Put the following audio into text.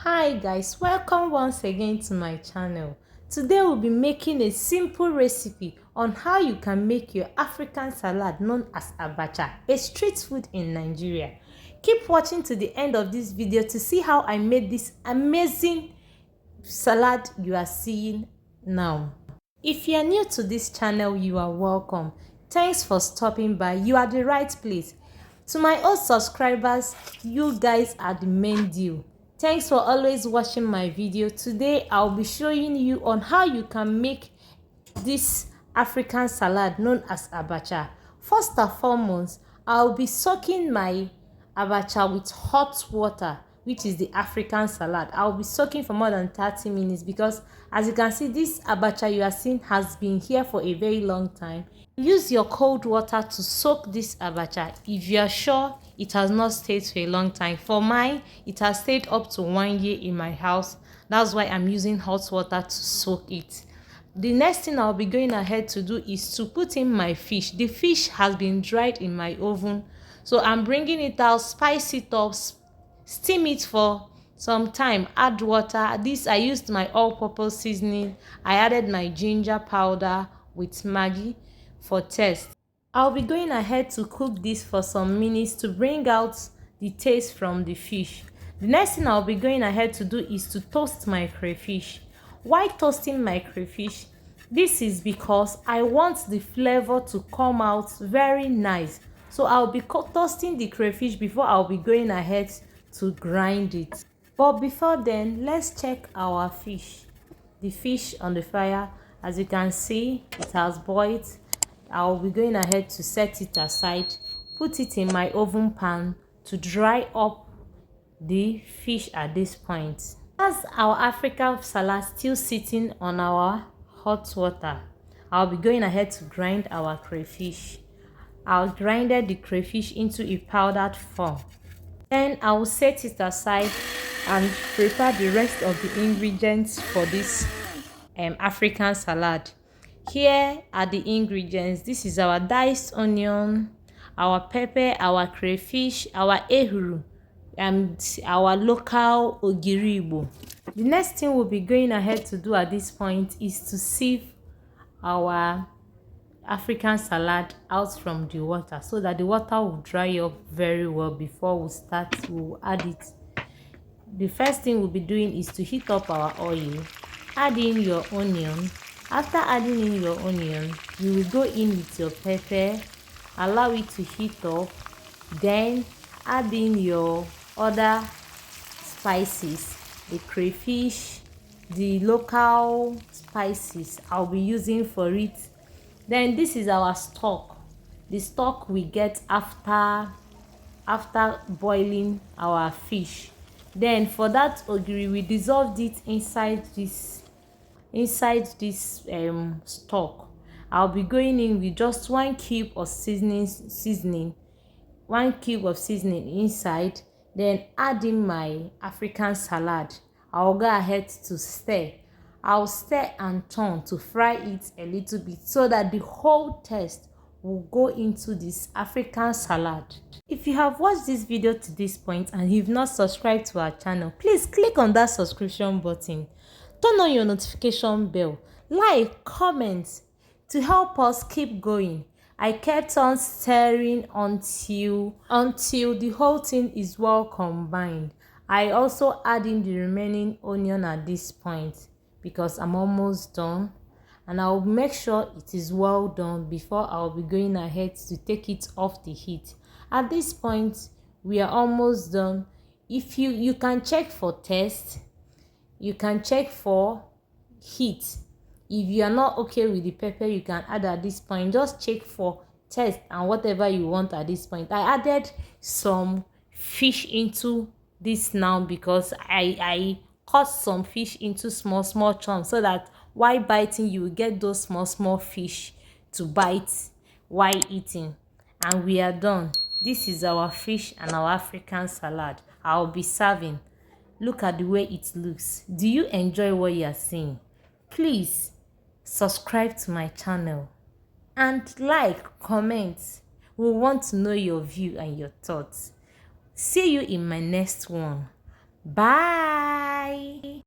Hi guys, welcome once again to my channel. Today we'll be making a simple recipe on how you can make your African salad known as Abacha, a street food in Nigeria. Keep watching to the end of this video to see how I made this amazing salad you are seeing now. If you are new to this channel, you are welcome. Thanks for stopping by. You are the right place. To my old subscribers, you guys are the main deal. Thanks for always watching my video. Today I'll be showing you on how you can make this African salad known as Abacha. First and foremost, I'll be soaking my Abacha with hot water, which is the African salad. I'll be soaking for more than 30 minutes because as you can see, this Abacha you are seeing has been here for a very long time. Use your cold water to soak this Abacha if you are sure it has not stayed for a long time. For mine, it has stayed up to 1 year in my house. That's why I'm using hot water to soak it. The next thing I'll be going ahead to do is to put in my fish. The fish has been dried in my oven, so I'm bringing it out, spice it up, steam it for some time, add water. This I used my all-purpose seasoning. I added my ginger powder with Maggi for taste. I'll be going ahead to cook this for some minutes to bring out the taste from the fish. The next thing I'll be going ahead to do is to toast my crayfish. Why toasting my crayfish? This is because I want the flavor to come out very nice. So I'll be toasting the crayfish before I'll be going ahead to grind it. But before then, let's check our fish. The fish on the fire, as you can see, it has boiled. I'll be going ahead to set it aside, put it in my oven pan to dry up the fish at this point. As our African salad still sitting on our hot water, I'll be going ahead to grind our crayfish. I'll grind the crayfish into a powdered form. Then I will set it aside and prepare the rest of the ingredients for this African salad. Here are the ingredients. This is our diced onion, our pepper, our crayfish, our ehuru, and our local ogiribo. The next thing we'll be going ahead to do at this point is to sieve our African salad out from the water so that the water will dry up very well before we'll add it. The first thing we'll be doing is to heat up our oil. Add in your onion. After adding in your onion, you will go in with your pepper, allow it to heat up, then add in your other spices, the crayfish, the local spices I'll be using for it. Then this is our stock, the stock we get after boiling our fish. Then for that ogiri, we dissolved it inside this stock. I'll be going in with just 1 cube of seasoning, 1 cube of seasoning inside. Then add in my African salad. I'll go ahead to stir. I'll stir and turn to fry it a little bit so that the whole taste will go into this African salad. If you have watched this video to this point and you've not subscribed to our channel, please click on that subscription button. Turn on your notification bell, like, comment to help us keep going. I kept on stirring until the whole thing is well combined. I also add in the remaining onion at this point because I'm almost done, and I'll make sure it is well done before I'll be going ahead to take it off the heat. At this point, we are almost done. If you can check for taste, you can check for heat. If you are not okay with the pepper, you can add at this point. Just check for taste and whatever you want at this point. I added some fish into this now because I cut some fish into small chunks so that while biting you will get those small fish to bite while eating. And we are done. This is our fish and our African salad. I'll be serving. Look at the way it looks. Do you enjoy what you are seeing? Please subscribe to my channel and like, comment. We want to know your view and your thoughts. See you in my next one. Bye.